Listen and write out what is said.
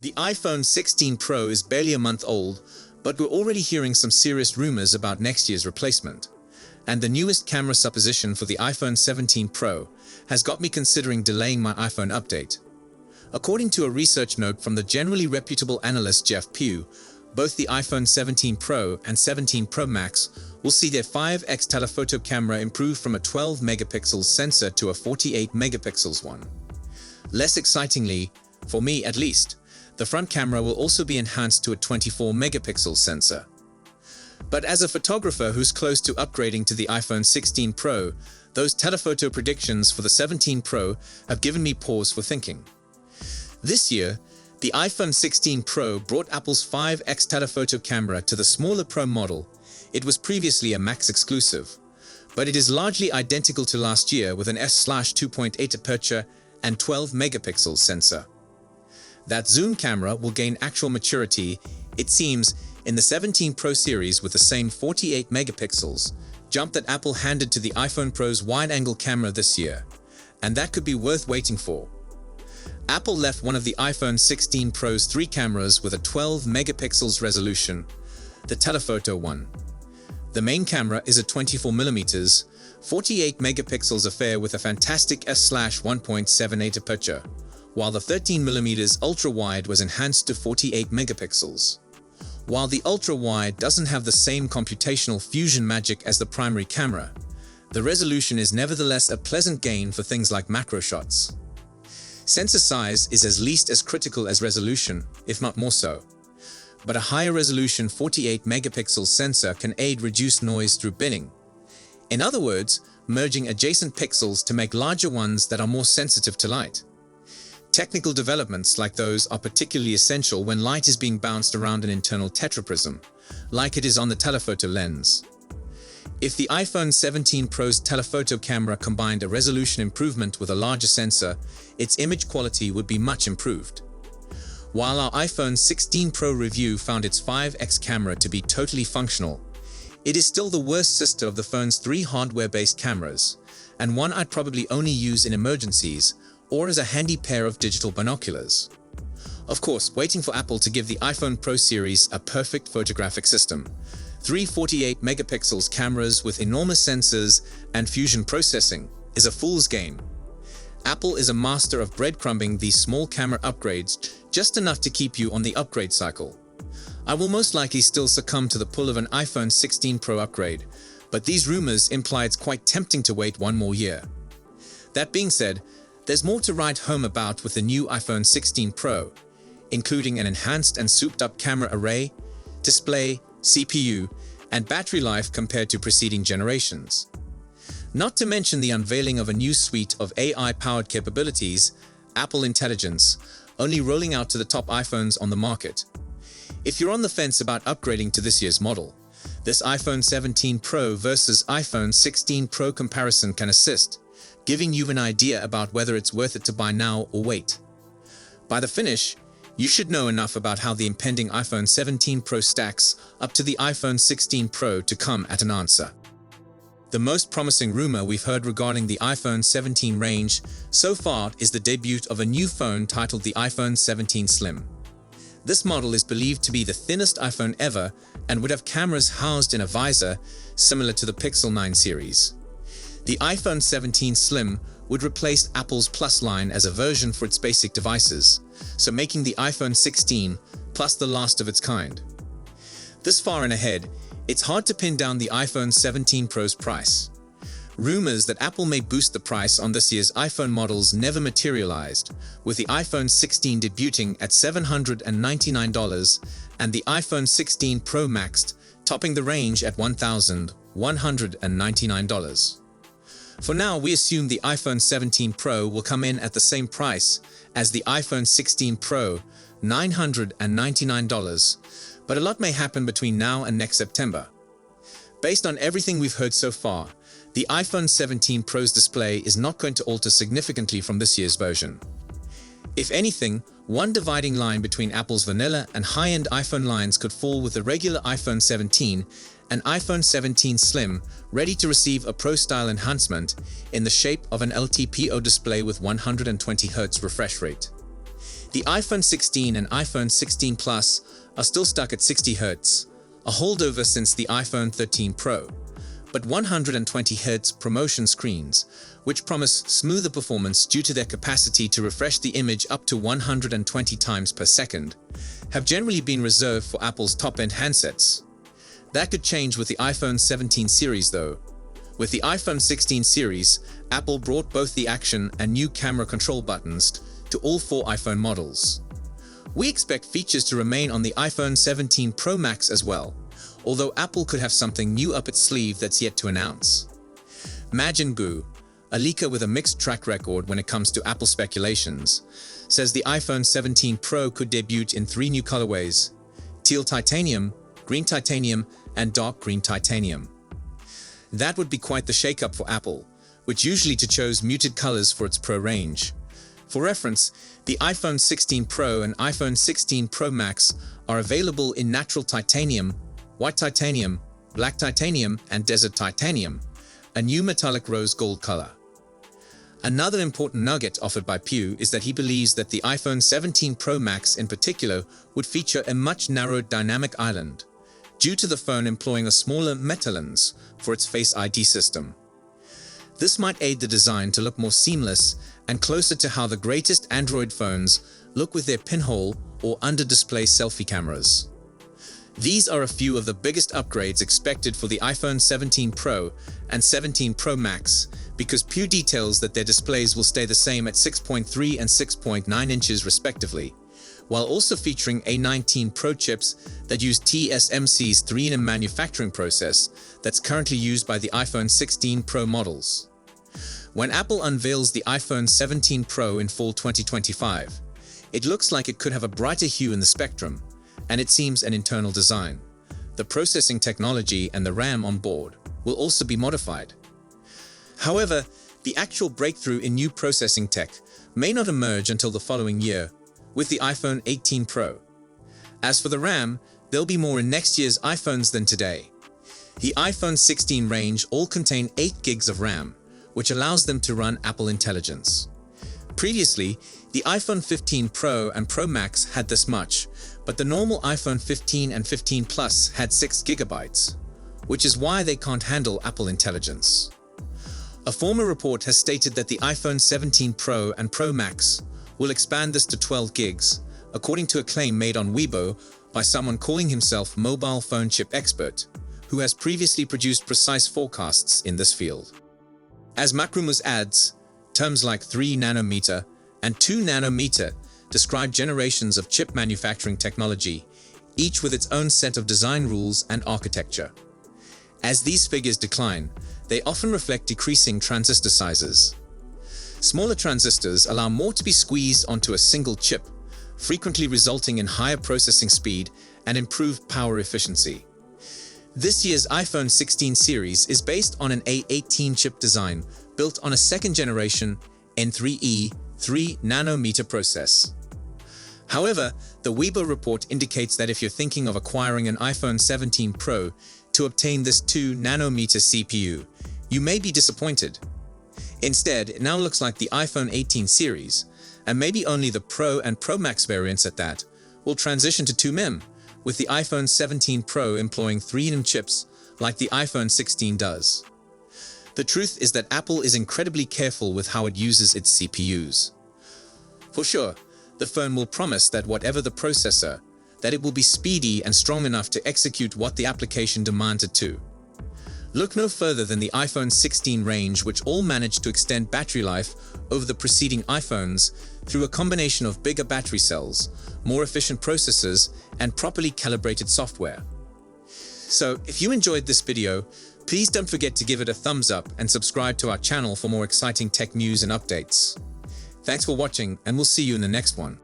The iPhone 16 Pro is barely a month old, but we're already hearing some serious rumors about next year's replacement. And the newest camera supposition for the iPhone 17 Pro has got me considering delaying my iPhone update. According to a research note from the generally reputable analyst Jeff Pugh, both the iPhone 17 Pro and 17 Pro Max will see their 5x telephoto camera improve from a 12 megapixels sensor to a 48 megapixels one. Less excitingly, for me at least, the front camera will also be enhanced to a 24 megapixel sensor. But as a photographer who's close to upgrading to the iPhone 16 Pro, those telephoto predictions for the 17 Pro have given me pause for thinking. This year, the iPhone 16 Pro brought Apple's 5x telephoto camera to the smaller Pro model. It was previously a Max exclusive, but it is largely identical to last year with an f/2.8 aperture and 12 megapixel sensor. That zoom camera will gain actual maturity, it seems, in the 17 Pro series with the same 48 megapixels, jump that Apple handed to the iPhone Pro's wide-angle camera this year, and that could be worth waiting for. Apple left one of the iPhone 16 Pro's 3 cameras with a 12 megapixels resolution, the telephoto one. The main camera is a 24mm, 48 megapixels affair with a fantastic f/1.78 aperture, while the 13mm ultra-wide was enhanced to 48 megapixels. While the ultra-wide doesn't have the same computational fusion magic as the primary camera, the resolution is nevertheless a pleasant gain for things like macro shots. Sensor size is at least as critical as resolution, if not more so. But a higher resolution 48 megapixel sensor can aid reduced noise through binning. In other words, merging adjacent pixels to make larger ones that are more sensitive to light. Technical developments like those are particularly essential when light is being bounced around an internal tetraprism, like it is on the telephoto lens. If the iPhone 17 Pro's telephoto camera combined a resolution improvement with a larger sensor, its image quality would be much improved. While our iPhone 16 Pro review found its 5x camera to be totally functional, it is still the worst sister of the phone's 3 hardware-based cameras, and one I'd probably only use in emergencies or as a handy pair of digital binoculars. Of course, waiting for Apple to give the iPhone Pro series a perfect photographic system. 3 48 megapixels cameras with enormous sensors and fusion processing is a fool's game. Apple is a master of breadcrumbing these small camera upgrades just enough to keep you on the upgrade cycle. I will most likely still succumb to the pull of an iPhone 16 Pro upgrade, but these rumors imply it's quite tempting to wait one more year. That being said, there's more to write home about with the new iPhone 16 Pro, including an enhanced and souped-up camera array, display, CPU, and battery life compared to preceding generations. Not to mention the unveiling of a new suite of AI-powered capabilities, Apple Intelligence, only rolling out to the top iPhones on the market. If you're on the fence about upgrading to this year's model, this iPhone 17 Pro versus iPhone 16 Pro comparison can assist, giving you an idea about whether it's worth it to buy now or wait. By the finish, you should know enough about how the impending iPhone 17 Pro stacks up to the iPhone 16 Pro to come at an answer. The most promising rumor we've heard regarding the iPhone 17 range so far is the debut of a new phone titled the iPhone 17 Slim. This model is believed to be the thinnest iPhone ever and would have cameras housed in a visor similar to the Pixel 9 series. The iPhone 17 Slim would replace Apple's Plus line as a version for its basic devices, so making the iPhone 16 Plus the last of its kind. This far and ahead, it's hard to pin down the iPhone 17 Pro's price. Rumors that Apple may boost the price on this year's iPhone models never materialized, with the iPhone 16 debuting at $799 and the iPhone 16 Pro Max topping the range at $1,199. For now, we assume the iPhone 17 Pro will come in at the same price as the iPhone 16 Pro, $999, but a lot may happen between now and next September. Based on everything we've heard so far, the iPhone 17 Pro's display is not going to alter significantly from this year's version. If anything, one dividing line between Apple's vanilla and high-end iPhone lines could fall with the regular iPhone 17 and iPhone 17 Slim ready to receive a Pro-style enhancement in the shape of an LTPO display with 120Hz refresh rate. The iPhone 16 and iPhone 16 Plus are still stuck at 60 Hz, a holdover since the iPhone 13 Pro, but 120 Hz promotion screens, which promise smoother performance due to their capacity to refresh the image up to 120 times per second, have generally been reserved for Apple's top-end handsets. That could change with the iPhone 17 series though. With the iPhone 16 series, Apple brought both the action and new camera control buttons to all 4 iPhone models. We expect features to remain on the iPhone 17 Pro Max as well, although Apple could have something new up its sleeve that's yet to announce. Majin Gu, a leaker with a mixed track record when it comes to Apple speculations, says the iPhone 17 Pro could debut in 3 new colorways: teal titanium, green titanium, and dark green titanium. That would be quite the shakeup for Apple, which usually chose muted colors for its Pro range. For reference, the iPhone 16 Pro and iPhone 16 Pro Max are available in natural titanium, white titanium, black titanium, and desert titanium, a new metallic rose gold color. Another important nugget offered by Pew is that he believes that the iPhone 17 Pro Max in particular would feature a much narrowed dynamic island, due to the phone employing a smaller meta lens for its Face ID system. This might aid the design to look more seamless and closer to how the greatest Android phones look with their pinhole or under-display selfie cameras. These are a few of the biggest upgrades expected for the iPhone 17 Pro and 17 Pro Max, because Pew details that their displays will stay the same at 6.3 and 6.9 inches respectively, while also featuring A19 Pro chips that use TSMC's 3nm manufacturing process that's currently used by the iPhone 16 Pro models. When Apple unveils the iPhone 17 Pro in fall 2025, it looks like it could have a brighter hue in the spectrum, and it seems an internal design. The processing technology and the RAM on board will also be modified. However, the actual breakthrough in new processing tech may not emerge until the following year, with the iPhone 18 Pro. As for the RAM, there'll be more in next year's iPhones than today. The iPhone 16 range all contain 8 gigs of RAM, which allows them to run Apple Intelligence. Previously, the iPhone 15 Pro and Pro Max had this much, but the normal iPhone 15 and 15 Plus had 6 gigabytes, which is why they can't handle Apple Intelligence. A former report has stated that the iPhone 17 Pro and Pro Max will expand this to 12 gigs, according to a claim made on Weibo by someone calling himself mobile phone chip expert, who has previously produced precise forecasts in this field. As Macrumors adds, terms like 3 nanometer and 2 nanometer describe generations of chip manufacturing technology, each with its own set of design rules and architecture. As these figures decline, they often reflect decreasing transistor sizes. Smaller transistors allow more to be squeezed onto a single chip, frequently resulting in higher processing speed and improved power efficiency. This year's iPhone 16 series is based on an A18 chip design built on a second-generation N3E 3 nanometer process. However, the Weibo report indicates that if you're thinking of acquiring an iPhone 17 Pro to obtain this 2 nanometer CPU, you may be disappointed. Instead, it now looks like the iPhone 18 series, and maybe only the Pro and Pro Max variants at that, will transition to 2nm, with the iPhone 17 Pro employing 3nm chips like the iPhone 16 does. The truth is that Apple is incredibly careful with how it uses its CPUs. For sure, the phone will promise that whatever the processor, that it will be speedy and strong enough to execute what the application demands it to. Look no further than the iPhone 16 range, which all managed to extend battery life over the preceding iPhones through a combination of bigger battery cells, more efficient processors, and properly calibrated software. So, if you enjoyed this video, please don't forget to give it a thumbs up and subscribe to our channel for more exciting tech news and updates. Thanks for watching, and we'll see you in the next one.